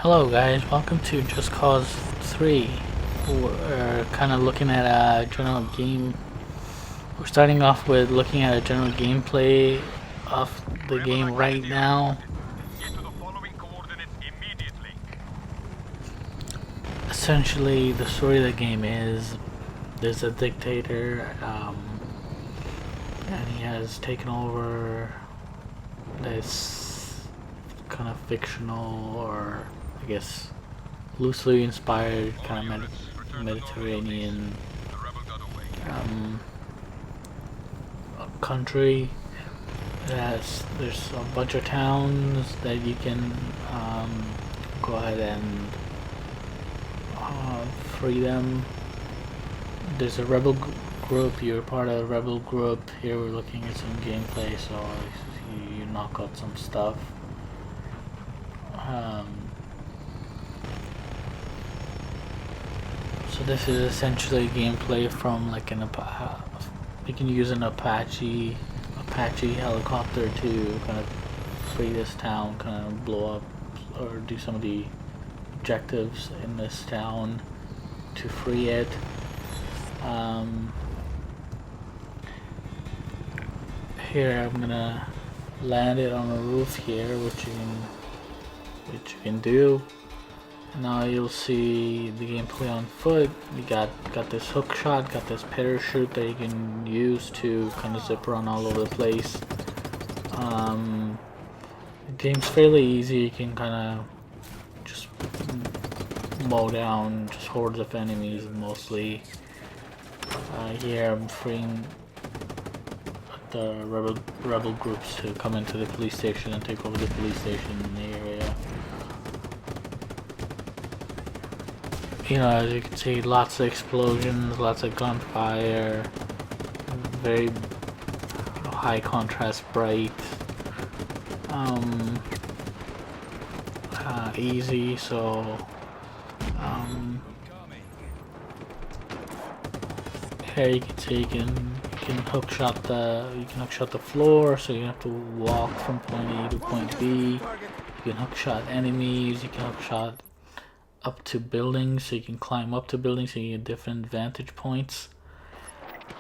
Hello guys, welcome to Just Cause 3. We're kind of looking at a general game. We're starting off with looking at a general gameplay of the game right now. Essentially, the story of the game is there's a dictator, and he has taken over this kind of fictional, or I guess loosely inspired kind of Mediterranean country. There's a bunch of towns that you can go ahead and free them. There's a rebel group. You're part of a rebel group. Here we're looking at some gameplay, so you knock out some stuff. So this is essentially gameplay from like you can use an Apache helicopter to kind of free this town, kind of blow up or do some of the objectives in this town to free it. Here I'm gonna land it on a roof here, which you can do. And now you'll see the gameplay on foot. You got this hook shot, got this parachute that you can use to kind of zip around all over the place. The game's fairly easy. You can kind of just mow down just hordes of enemies mostly. Here I'm freeing the rebel groups to come into the police station and take over the police station in the area. You know, as you can see, lots of explosions, lots of gunfire, very high contrast, bright, easy. So here you can see you can hook shot the floor, so you have to walk from point A to point B. You can hook shot enemies. You can hook shot up to buildings, so you can climb up to buildings, so you get different vantage points,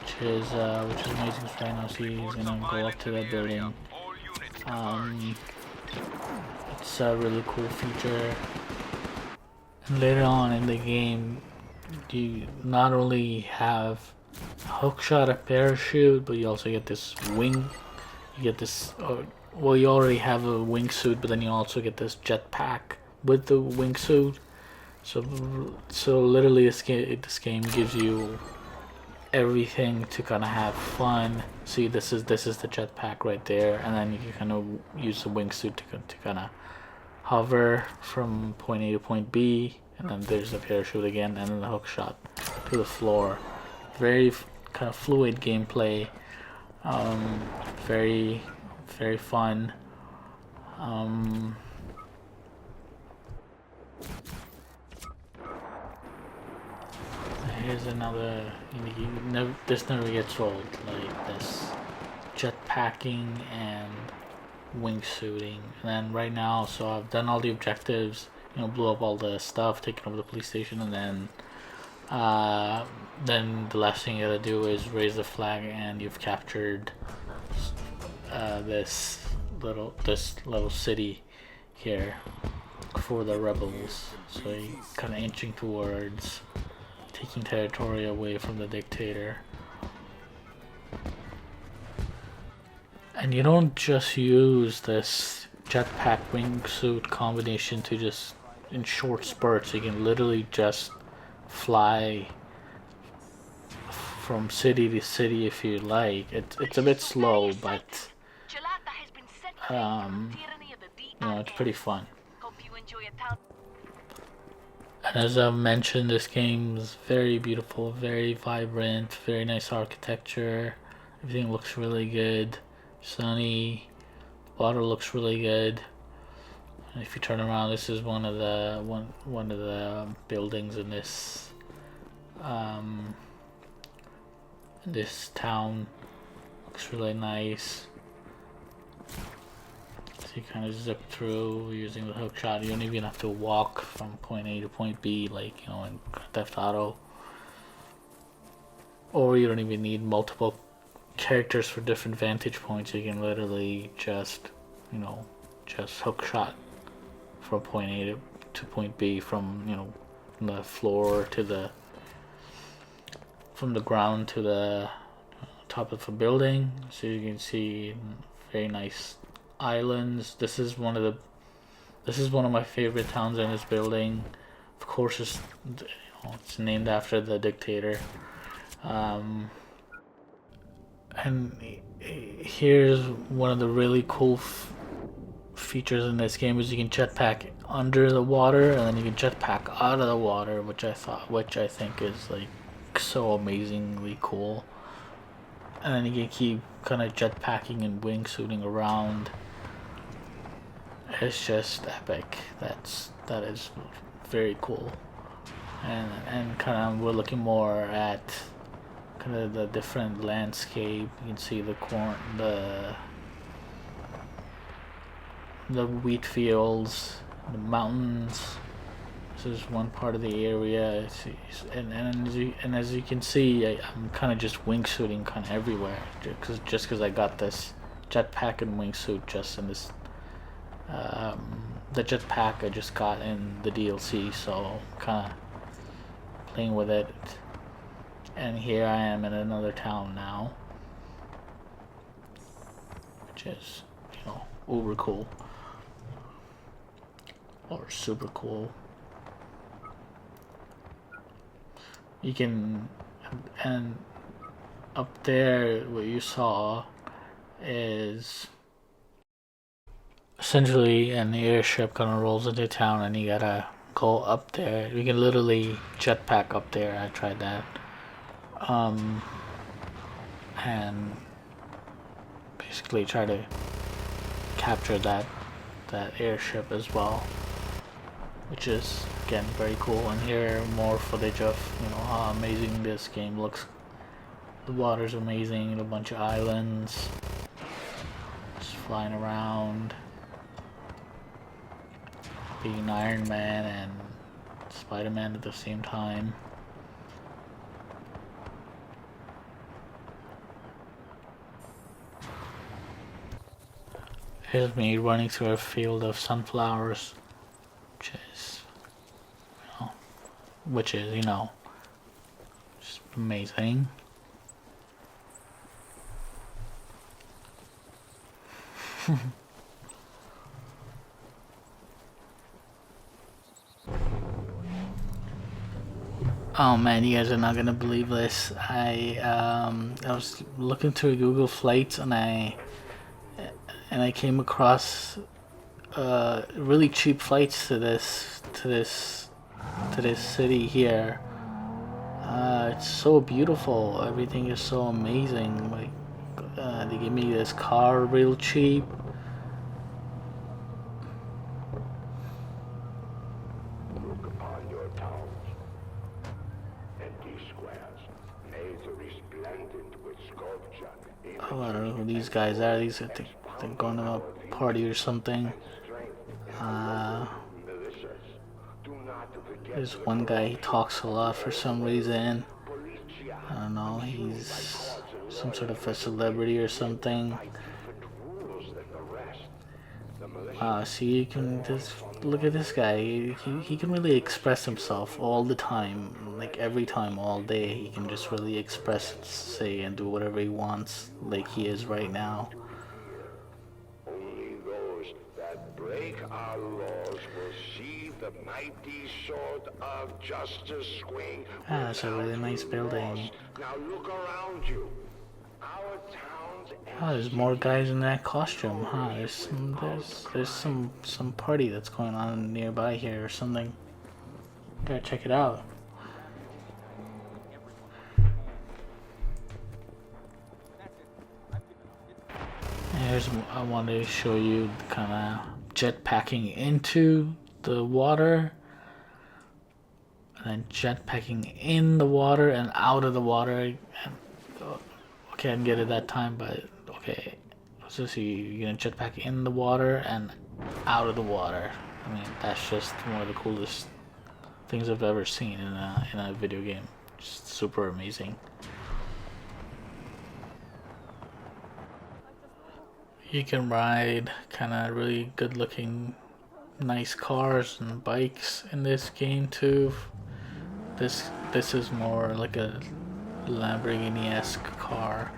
which is amazing. So right now, see, he's gonna go up to that building. It's a really cool feature. And later on in the game, you not only have a hook shot, a parachute, but you also get this wing. You get this. Well, you already have a wingsuit, but then you also get this jetpack with the wingsuit. So literally this game gives you everything to kind of have fun. See, this is the jetpack right there, and then you can kind of use the wingsuit to kind of hover from point A to point B, and then there's the parachute again, and then the hook shot to the floor. Very kind of fluid gameplay. Very fun. Here's another. This never gets old. Like this jetpacking and wingsuiting. And then right now, so I've done all the objectives. You know, blew up all the stuff, taken over the police station, and then the last thing you gotta do is raise the flag, and you've captured this little city here for the rebels. So you're kind of inching towards taking territory away from the dictator. And you don't just use this jetpack wingsuit combination to just in short spurts. You can literally just fly from city to city if you like. It's a bit slow, but you know, it's pretty fun. And as I've mentioned, this game is very beautiful, very vibrant, very nice architecture. Everything looks really good, sunny. Water looks really good. And if you turn around, this is one of the buildings in this town. Looks really nice. So So you kind of zip through using the hook shot. You don't even have to walk from point A to point B like, you know, in Grand Theft Auto. Or you don't even need multiple characters for different vantage points. You can literally just, you know, just hook shot from point A to point B, from, you know, from the floor to from the ground to the top of a building. So you can see very nice islands. This is one of my favorite towns in this building. Of course, it's named after the dictator. And here's one of the really cool features in this game is you can jetpack under the water, and then you can jetpack out of the water, which I think is like so amazingly cool. And then you can keep kind of jetpacking and wingsuiting around. It's just epic. That is very cool. And kind of we're looking more at kind of the different landscape. You can see the corn, the wheat fields, the mountains. This is one part of the area, and as you can see, I'm kind of just wingsuiting kind of everywhere, just because I got this jetpack and wingsuit just in this. The jetpack I just got in the DLC, so kind of playing with it. And here I am in another town now, which is, you know, uber cool or super cool. You can, and up there what you saw is essentially an airship kind of rolls into town, and you gotta go up there. You can literally jetpack up there. I tried that. And basically try to capture that airship as well, which is again very cool. And here more footage of, you know, how amazing this game looks. The water's amazing, a bunch of islands, just flying around, being Iron Man and Spider-Man at the same time. Here's me running through a field of sunflowers, which is, you know, just amazing. Oh man, you guys are not gonna believe this. I was looking through Google Flights, and I came across really cheap flights to this city here. It's so beautiful. Everything is so amazing. Like they give me this car real cheap. Oh, I don't know who these guys are. They're going to a party or something. There's one guy, he talks a lot for some reason. I don't know, he's some sort of a celebrity or something. See, you can just look at this guy. He can really express himself all the time, like every time, all day. He can just really express, say, and do whatever he wants, like he is right now. Only those that break our laws will see the mighty sword of justice swing. That's a really nice building. Now look around you. Our towns. Oh, there's more guys in that costume, huh? There's some party that's going on nearby here or something. Gotta check it out. Here's, I wanted to show you kind of jetpacking into the water, and then jetpacking in the water and out of the water. And, okay, I didn't get it that time, but okay, So you get a jetpack in the water and out of the water. I mean, that's just one of the coolest things I've ever seen in a video game. Just super amazing. You can ride kind of really good looking nice cars and bikes in this game too. This is more like a Lamborghini-esque car.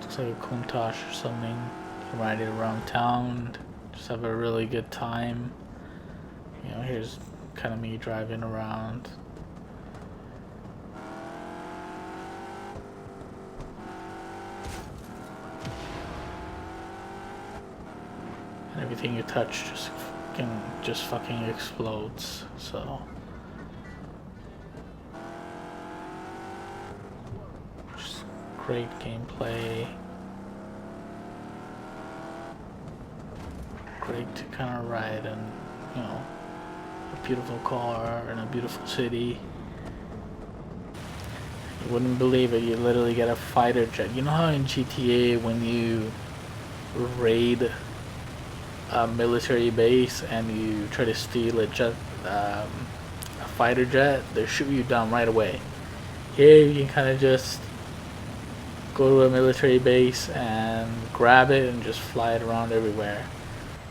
Looks like a Countach or something. You can ride it around town, just have a really good time. You know, here's kind of me driving around. And everything you touch just fucking explodes. So just great gameplay. Great to kind of ride in, you know, a beautiful car in a beautiful city. You wouldn't believe it, you literally get a fighter jet. You know how in GTA when you raid a military base and you try to steal a fighter jet, they shoot you down right away. Here you can kind of just go to a military base and grab it and just fly it around everywhere.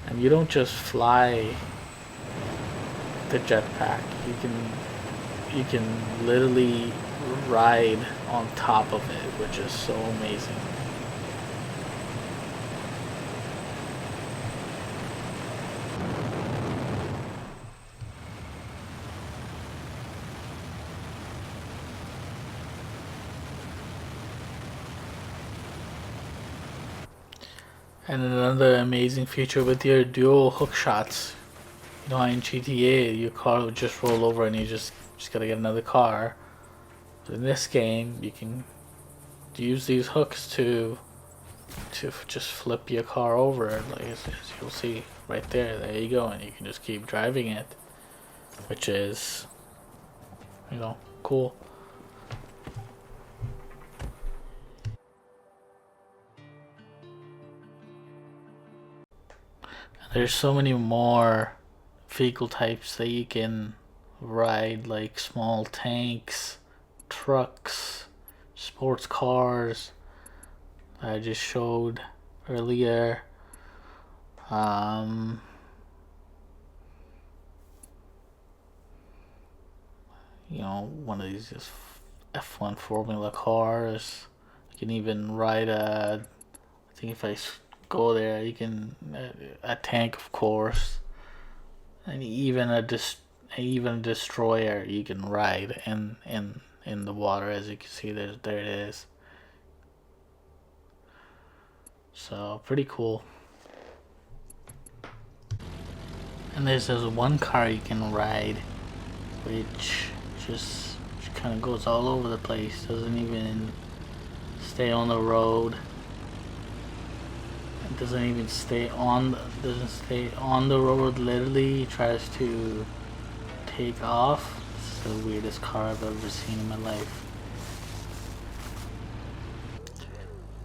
And you don't just fly the jetpack. You can literally ride on top of it, which is so amazing. And another amazing feature with your dual hook shots. You know, in GTA, your car will just roll over and you just gotta get another car. But in this game, you can use these hooks to just flip your car over, like as you'll see right there. There you go, and you can just keep driving it, which is, you know, cool. There's so many more vehicle types that you can ride, like small tanks, trucks, sports cars that I just showed earlier. You know, one of these just F1 Formula cars. You can even ride I think if I go there, you can a tank, of course, and even a destroyer you can ride in the water. As you can see, there it is. So pretty cool. And there's this one car you can ride, which just kind of goes all over the place. Doesn't even stay on the road. It doesn't even stay on the road. Literally tries to take off. This is the weirdest car I've ever seen in my life.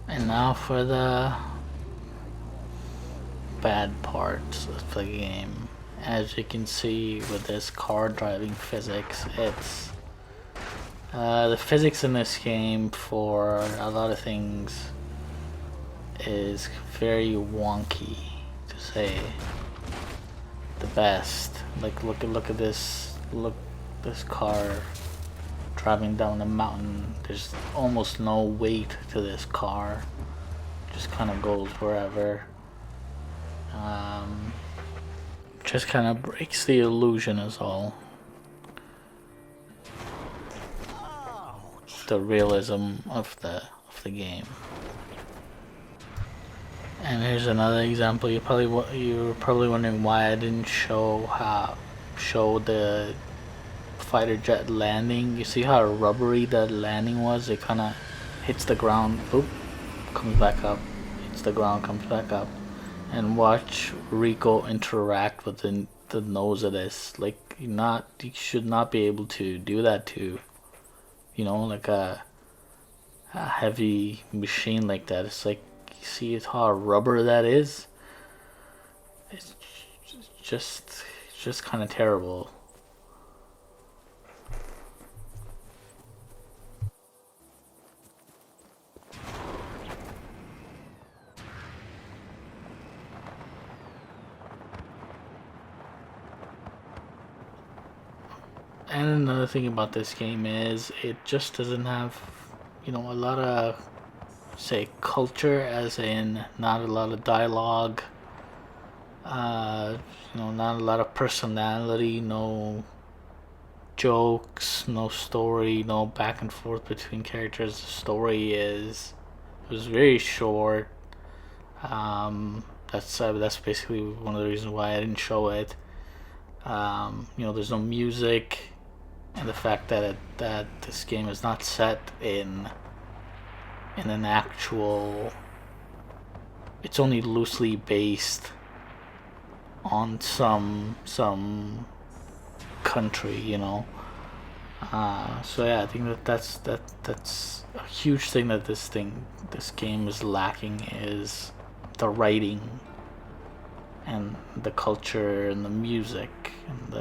And now for the bad parts of the game. As you can see with this car driving physics, it's the physics in this game for a lot of things is very wonky, to say the best. Like look at this car driving down a mountain. There's almost no weight to this car. Just kind of goes wherever. Just kind of breaks the illusion is all. The realism of the game. And here's another example. You're probably wondering why I didn't show the fighter jet landing. You see how rubbery that landing was? It kind of hits the ground, boop, comes back up, hits the ground, comes back up. And watch Rico interact with the nose of this. Like, you should not be able to do that to, you know, like a heavy machine like that. It's like you see how rubber that is. It's just kind of terrible. And another thing about this game is it just doesn't have, a lot of, say, culture, as in not a lot of dialogue, uh, not a lot of personality, no jokes, no story, no back and forth between characters. The story it was very short. That's basically one of the reasons why I didn't show it. There's no music, and the fact that this game is not set in an actual. It's only loosely based on some country. So yeah, I think that's a huge thing that this game is lacking, is the writing and the culture and the music and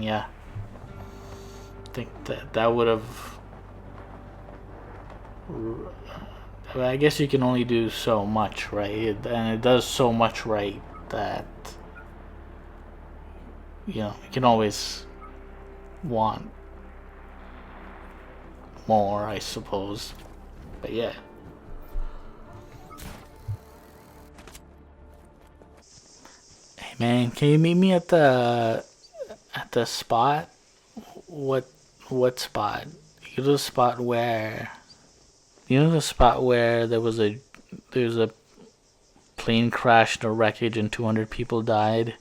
yeah, I think that would have. I guess you can only do so much, right? And it does so much right that you can always want more, I suppose. But yeah. Hey man, can you meet me at the spot? What spot? You know the spot where there's a plane crash and a wreckage and 200 people died?